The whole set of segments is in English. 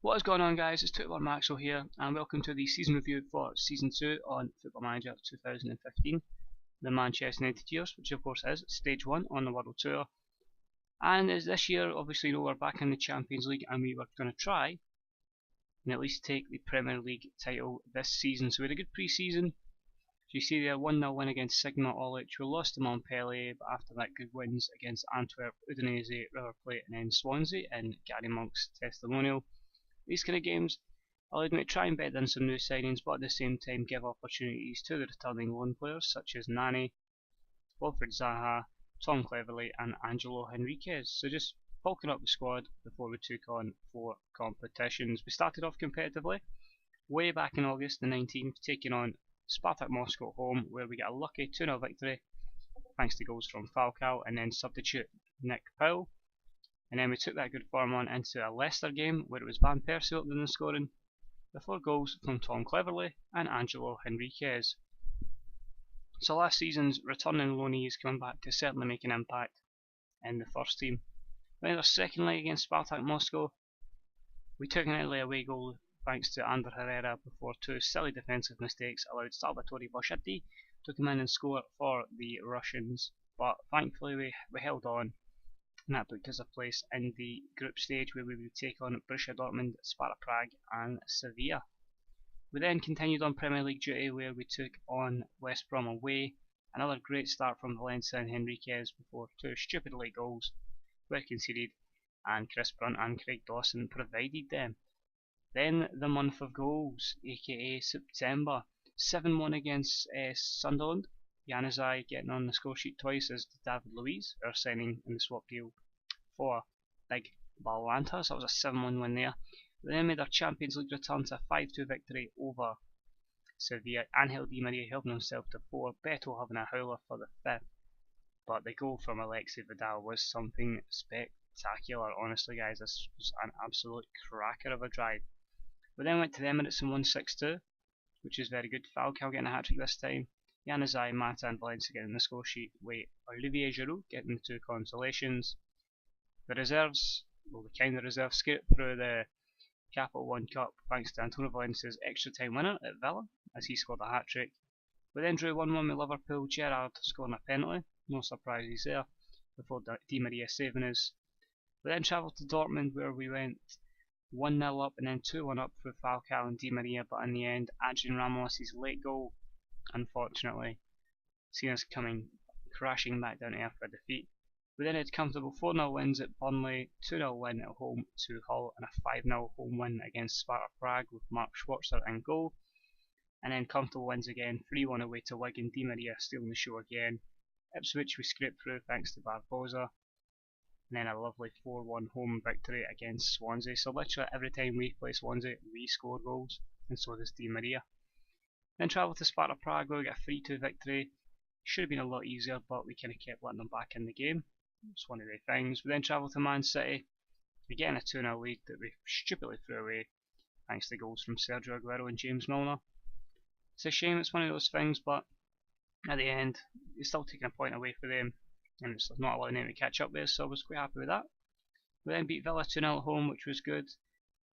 What is going on, guys? It's 21Maxwell here, and welcome to the season review for Season 2 on Football Manager 2015, the Manchester United years, which of course is Stage 1 on the World Tour. And as this year, obviously, we're back in the Champions League, and we were going to try and at least take the Premier League title this season. So we had a good pre-season. You see there, 1-0 win against Sigma Olic. We lost to Montpellier, but after that, good wins against Antwerp, Udinese, River Plate, and then Swansea in Gary Monk's testimonial. These kind of games allowed me to try and bed in some new signings, but at the same time give opportunities to the returning loan players such as Nani, Wilfred Zaha, Tom Cleverley, and Angelo Henriquez. So just bulking up the squad before we took on 4 competitions. We started off competitively way back in August the 19th, taking on Spartak Moscow at home, where we get a lucky 2-0 victory thanks to goals from Falcao and then substitute Nick Powell. And then we took that good form on into a Leicester game where it was Van Persie up in the scoring, the 4 goals from Tom Cleverley and Angelo Henriquez. So last season's returning loanees coming back to certainly make an impact in the first team. We had our second leg against Spartak Moscow. We took an early away goal thanks to Ander Herrera before 2 silly defensive mistakes allowed Salvatore Boscetti to come in and score for the Russians. But thankfully we held on, and that booked us a place in the group stage where we would take on Borussia Dortmund, Sparta Prague and Sevilla. We then continued on Premier League duty where we took on West Brom away. Another great start from Valencia and Henriquez before 2 stupid late goals were conceded, and Chris Brunt and Craig Dawson provided them. Then the month of goals, aka September, 7-1 against Sunderland. Januzaj getting on the score sheet twice as David Luiz, our signing in the swap deal for Big Ballantas. That was a 7-1 win there. We then made our Champions League return to a 5-2 victory over Sevilla. Angel Di Maria helping himself to 4, Beto having a howler for the 5th. But the goal from Alexei Vidal was something spectacular. Honestly, guys, this was an absolute cracker of a drive. We then went to the Emirates and won 6-2, which is very good. Falcao getting a hat-trick this time. Januzaj, Mata and Valencia getting the score sheet with Olivier Giroud getting the 2 consolations. The reserves, well, the kind of reserves, scraped through the Capital One Cup thanks to Antonio Valencia's extra time winner at Villa as he scored a hat-trick. We then drew 1-1 with Liverpool, Gerrard scoring a penalty, no surprises there, before Di Maria saving us. We then travelled to Dortmund where we went 1-0 up and then 2-1 up through Falcao and Di Maria, but in the end Adrian Ramos' late goal unfortunately seen us coming crashing back down to earth for defeat. We then had comfortable 4-0 wins at Burnley, 2-0 win at home to Hull and a 5-0 home win against Sparta Prague with Mark Schwarzer in goal. And then comfortable wins again, 3-1 away to Wigan, Di Maria stealing the show again. Ipswich we scraped through thanks to Barbosa. And then a lovely 4-1 home victory against Swansea. So literally every time we play Swansea, we score goals, and so does Di Maria. Then travelled to Sparta Prague where we got a 3-2 victory. Should have been a lot easier, but we kind of kept letting them back in the game. It's one of the things. We then travelled to Man City. Again a 2-0 lead that we stupidly threw away thanks to goals from Sergio Aguero and James Milner. It's a shame, it's one of those things, but at the end, it's still taking a point away for them, and it's not allowing them to catch up there, so I was quite happy with that. We then beat Villa 2-0 at home, which was good.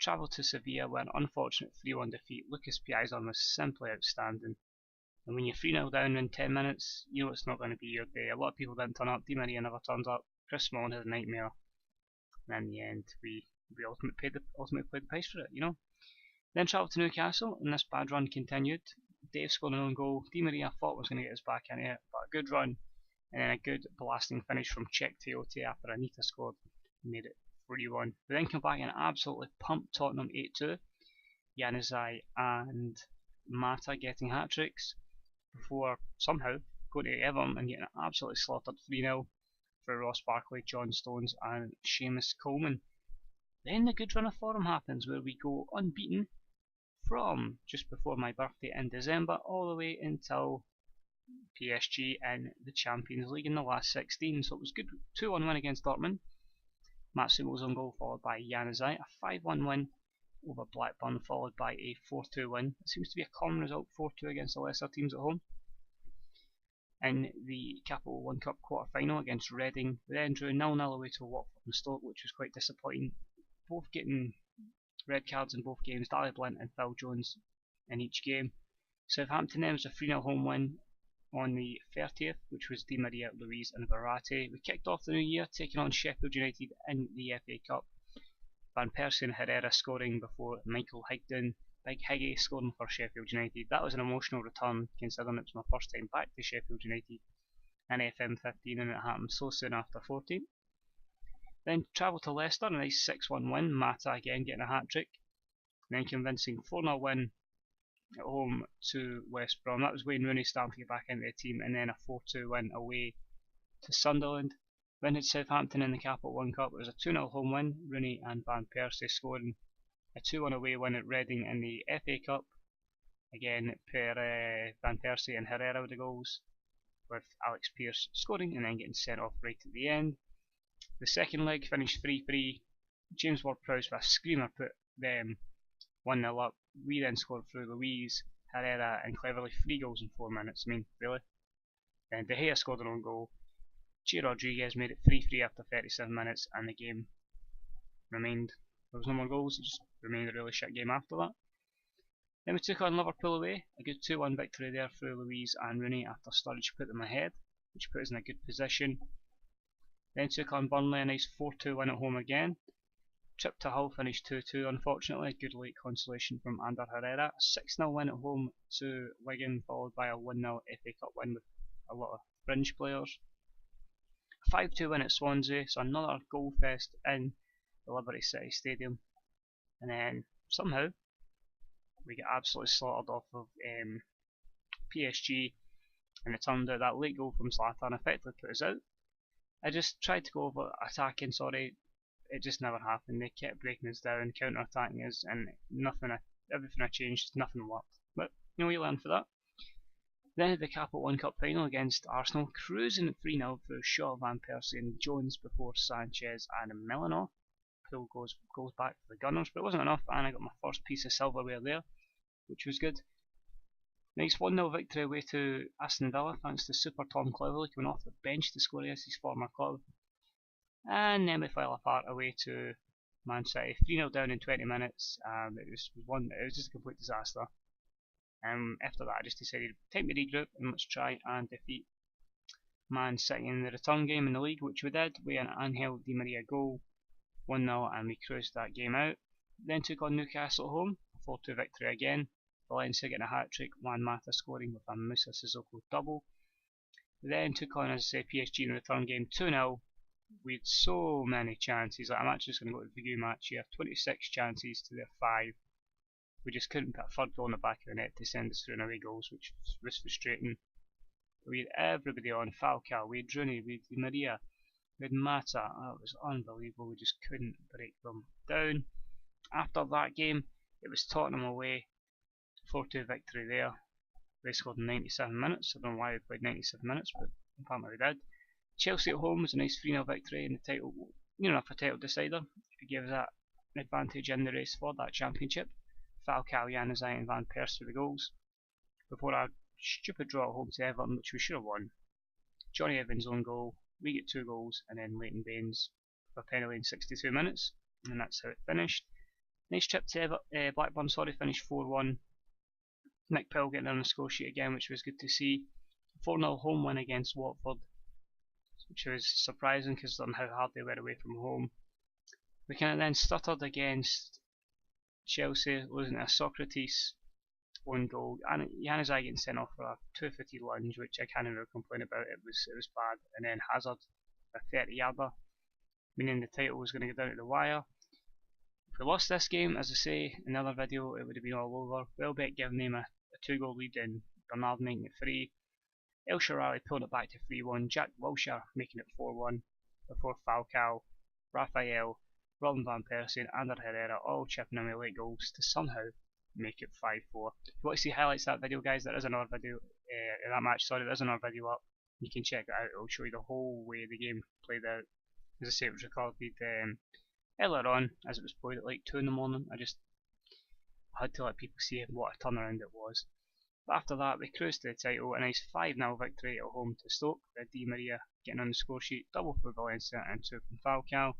Travelled to Sevilla with an unfortunate 3-1 defeat. Lucas Piazon was simply outstanding. And when you're 3-0 down in 10 minutes, you know it's not going to be your day. A lot of people didn't turn up, Di Maria never turned up, Chris Smalling had a nightmare. And in the end, we ultimately paid the price for it, you know. Then travelled to Newcastle, and this bad run continued. Dave scored an own goal. Di Maria thought was going to get us back into it, but a good run and then a good blasting finish from Czech Teote after Anita scored and made it 3-1. We then come back and absolutely pumped Tottenham 8-2. Januzaj and Mata getting hat-tricks before somehow going to Everton and getting absolutely slaughtered 3-0 for Ross Barkley, John Stones and Seamus Coleman. Then the good run of form happens where we go unbeaten from just before my birthday in December all the way until PSG in the Champions League in the last 16. So it was good 2-1 win against Dortmund. Matsumo's own goal followed by Januzaj. A 5-1 win over Blackburn followed by a 4-2 win. It seems to be a common result, 4-2 against the lesser teams at home. In the Capital One Cup quarter final against Reading, we then drew 0-0 away to Watford and Stoke, which was quite disappointing. Both getting red cards in both games, Daley Blind and Phil Jones in each game. Southampton then was a 3-0 home win on the 30th, which was Di Maria, Luiz and Verratti. We kicked off the new year taking on Sheffield United in the FA Cup. Van Persie and Herrera scoring before Michael Higden. Big Higgy scoring for Sheffield United. That was an emotional return considering it was my first time back to Sheffield United in FM15 and it happened so soon after 14. Then travelled to Leicester, a nice 6-1 win, Mata again getting a hat-trick. Then convincing 4-0 win at home to West Brom. That was Wayne Rooney starting to get back into the team, and then a 4-2 win away to Sunderland. Then had Southampton in the Capital One Cup. It was a 2-0 home win, Rooney and Van Persie scoring. A 2-1 away win at Reading in the FA Cup. Again, Van Persie and Herrera with the goals, with Alex Pearce scoring and then getting sent off right at the end. The second leg finished 3-3. James Ward-Prowse with a screamer put them 1-0 up. We then scored through Luiz, Herrera and cleverly 3 goals in 4 minutes. I mean, really? Then De Gea scored an own goal. Gio Rodriguez made it 3-3 after 37 minutes and the game remained. There was no more goals, it just remained a really shit game after that. Then we took on Liverpool away, a good 2-1 victory there through Luiz and Rooney after Sturridge put them ahead, which put us in a good position. Then took on Burnley, a nice 4-2 win at home again. Trip to Hull finished 2-2 unfortunately, good late consolation from Ander Herrera. 6-0 win at home to Wigan, followed by a 1-0 FA Cup win with a lot of fringe players. A 5-2 win at Swansea, so another goal fest in the Liberty City Stadium. And then somehow we get absolutely slaughtered off of PSG, and it turned out that late goal from Zlatan effectively put us out. I just tried to go over attacking, it just never happened. They kept breaking us down, counter attacking us, and everything I changed, nothing worked. But you know, you learn for that. Then the Capital One Cup final against Arsenal, cruising at 3-0 through Shaw, Van Persie and Jones before Sanchez and Milano. Poole goes back for the Gunners, but it wasn't enough, and I got my first piece of silverware there, which was good. Nice 1-0 victory away to Aston Villa thanks to Super Tom Cleverley coming off the bench to score against his former club. And then we fell apart away to Man City, 3-0 down in 20 minutes. It was just a complete disaster. After that I just decided time to regroup and let's try and defeat Man City in the return game in the league, which we did with an Angel Di Maria goal, 1-0, and we cruised that game out. Then took on Newcastle at home, 4-2 victory again. Valencia getting a hat-trick, Juan Mata scoring with a Musa Sissoko double. Then took on, as I say, PSG in the return game, 2-0. We had so many chances. I'm actually just going to go to the review match here. 26 chances to their 5. We just couldn't put a third goal in the back of the net to send us through in away goals, which was frustrating. We had everybody on. Falcao, we had Rooney, we had Di Maria, we had Mata. Oh, it was unbelievable. We just couldn't break them down. After that game, it was Tottenham away. 4-2 victory there. They scored in 97 minutes. I don't know why we played 97 minutes, but apparently we did. Chelsea at home was a nice 3-0 victory in the title, near enough a title decider. It gave us that advantage in the race for that championship. Falcao, Januzaj and Van Persie with the goals. Before a stupid draw at home to Everton, which we should have won. Johnny Evans' own goal, we get 2 goals, and then Leighton Baines for a penalty in 62 minutes, and that's how it finished. Nice trip to Blackburn, finished 4-1. Nick Poole getting on the score sheet again, which was good to see. 4-0 home win against Watford, which was surprising because of how hard they were away from home. We kind of then stuttered against Chelsea, losing to a Socrates own goal, and Januzaj getting sent off for a 250 lunge, which I can't even complain about. It was bad. And then Hazard, a 30-yarder, meaning the title was going to go down to the wire. If we lost this game, as I say in another video, it would have been all over. Welbeck giving them a 2-goal lead and Bernard making it 3. El Shaarawy pulling it back to 3-1, Jack Wilshere making it 4-1, before Falcao, Raphael, Robin Van Persie and Ander Herrera all chipping in with late goals to somehow make it 5-4. If you want to see highlights of that video, guys, there is another video, there is another video up. You can check it out, it will show you the whole way the game played out. As I say, it was recorded earlier on, as it was played at like 2 in the morning. I had to let people see what a turnaround it was. But after that, we cruised to the title, a nice 5-0 victory at home to Stoke, with Di Maria getting on the score sheet, double for Valencia and 2 from Falcao.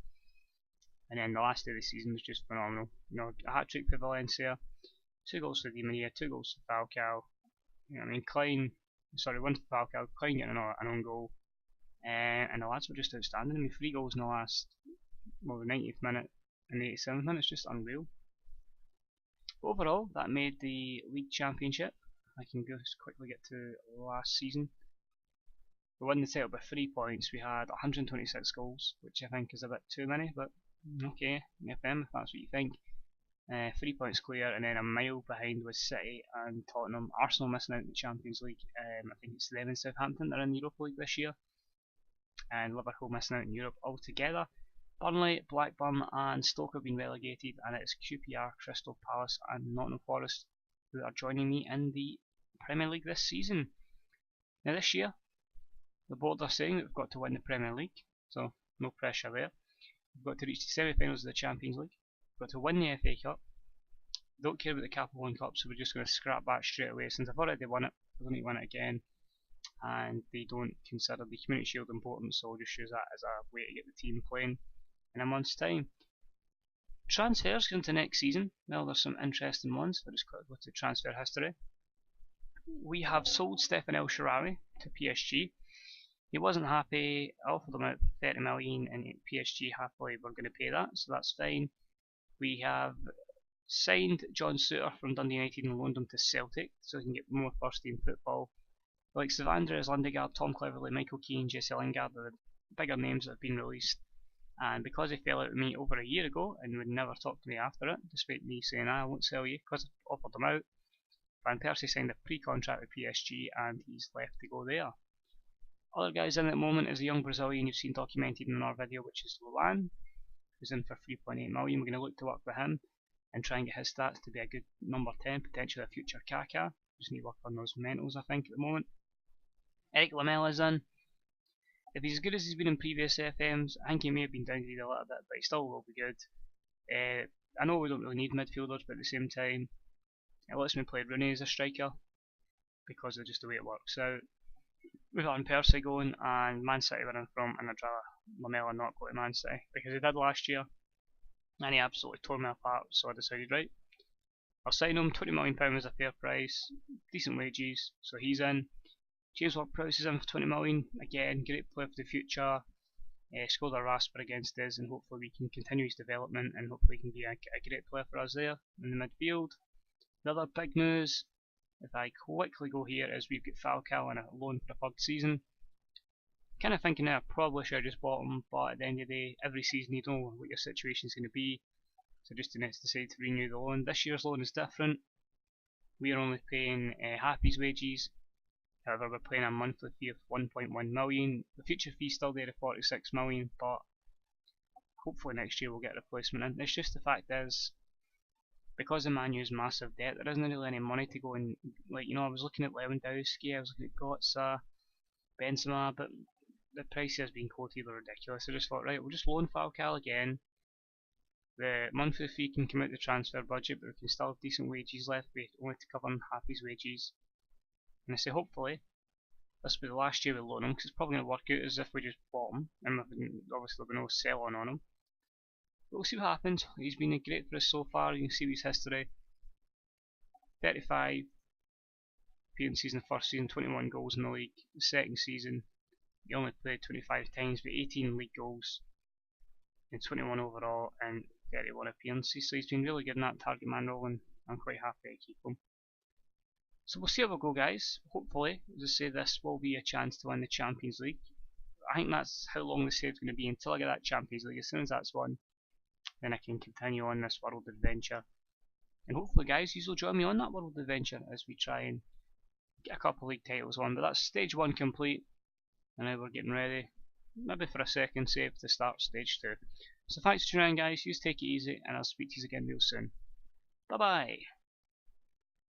And then the last day of the season was just phenomenal. You know, a hat-trick for Valencia, 2 goals for Di Maria, 2 goals for Falcao. You know, I mean, Klein, sorry, 1 for Falcao, Klein getting an own goal. And the lads were just outstanding. I mean, 3 goals in the last, well, the 90th minute and the 87th minute. It's just unreal. Overall, that made the league championship. I can just quickly get to last season. We won the title by 3 points. We had 126 goals, which I think is a bit too many, but okay, FM if that's what you think. 3 points clear, and then a mile behind was City and Tottenham. Arsenal missing out in the Champions League. I think it's them and Southampton that are in the Europa League this year, and Liverpool missing out in Europe altogether. Burnley, Blackburn and Stoke have been relegated, and it's QPR, Crystal Palace and Nottingham Forest who are joining me in the Premier League this season. Now this year, the board are saying that we've got to win the Premier League, so no pressure there. We've got to reach the semi-finals of the Champions League. We've got to win the FA Cup. Don't care about the Capital One Cup, so we're just going to scrap back straight away. Since I've already won it, I don't need to win it again. And they don't consider the Community Shield important, so we'll just use that as a way to get the team playing in a month's time. Transfers into next season. Well, there's some interesting ones. I'll just quickly go to transfer history. We have sold Stefan El Shaarawy to PSG. He wasn't happy. I offered him out 30 million, and PSG happily were going to pay that, so that's fine. We have signed John Souttar from Dundee United and loaned him to Celtic, so he can get more first team football. Like Andreas Lundegaard, Tom Cleverley, Michael Keane, Jesse Lingard are the bigger names that have been released. And because he fell out with me over a year ago and would never talk to me after it, despite me saying I won't sell you because I offered him out, Van Persie signed a pre-contract with PSG and he's left to go there. Other guys in at the moment is a young Brazilian you've seen documented in our video, which is Luan, who's in for 3.8 million. We're going to look to work with him and try and get his stats to be a good number 10, potentially a future Kaká. Just need to work on those mentals, I think, at the moment. Eric Lamella's in. If he's as good as he's been in previous FMs, I think he may have been downgraded a little bit, but he still will be good. I know we don't really need midfielders, but at the same time, it lets me play Rooney as a striker because of just the way it works out. We've got Van Persie going, and Man City were in front, and I'd rather Lamella not go to Man City because he did last year, and he absolutely tore me apart. So I decided, right, I'll sign him. £20 million is a fair price, decent wages, so he's in. James Ward-Prowse is in for 20 million. Again, great player for the future. Scored a rasper against us, and hopefully we can continue his development, and hopefully he can be a great player for us there in the midfield. The other big news, if I quickly go here, is we've got Falcao on a loan for a third season. Kind of thinking now I probably should have just bought him, but at the end of the day, every season you don't know what your situation is going to be, so just decide to renew the loan. This year's loan is different. We are only paying half his wages. However, we're paying a monthly fee of 1.1 million. The future fee is still there at 46 million, but hopefully next year we'll get a replacement. And it's just the fact is, because the Man U's massive debt, there isn't really any money to go and, like, you know, I was looking at Lewandowski, I was looking at Götze, Benzema, but the prices being quoted were ridiculous. I just thought, right, we'll just loan Falcao again. The monthly fee can come out the transfer budget, but we can still have decent wages left, we only to cover half his wages. And I say hopefully this will be the last year we loan him, because it's probably going to work out as if we just bought him, and obviously there'll be no sell on him. But we'll see what happens. He's been great for us so far. You can see his history: 35 appearances in the first season, 21 goals in the league. The second season he only played 25 times, but 18 league goals and 21 overall and 31 appearances. So he's been really good in that target man role, and I'm quite happy to keep him. So we'll see how we go, guys. Hopefully, as I say, this will be a chance to win the Champions League. I think that's how long the save's going to be until I get that Champions League. As soon as that's won, then I can continue on this world adventure. And hopefully, guys, you will join me on that world adventure as we try and get a couple of league titles on. But that's stage 1 complete, and now we're getting ready, maybe for a second save to start stage 2. So thanks for tuning in, guys. You take it easy, and I'll speak to you again real soon. Bye bye.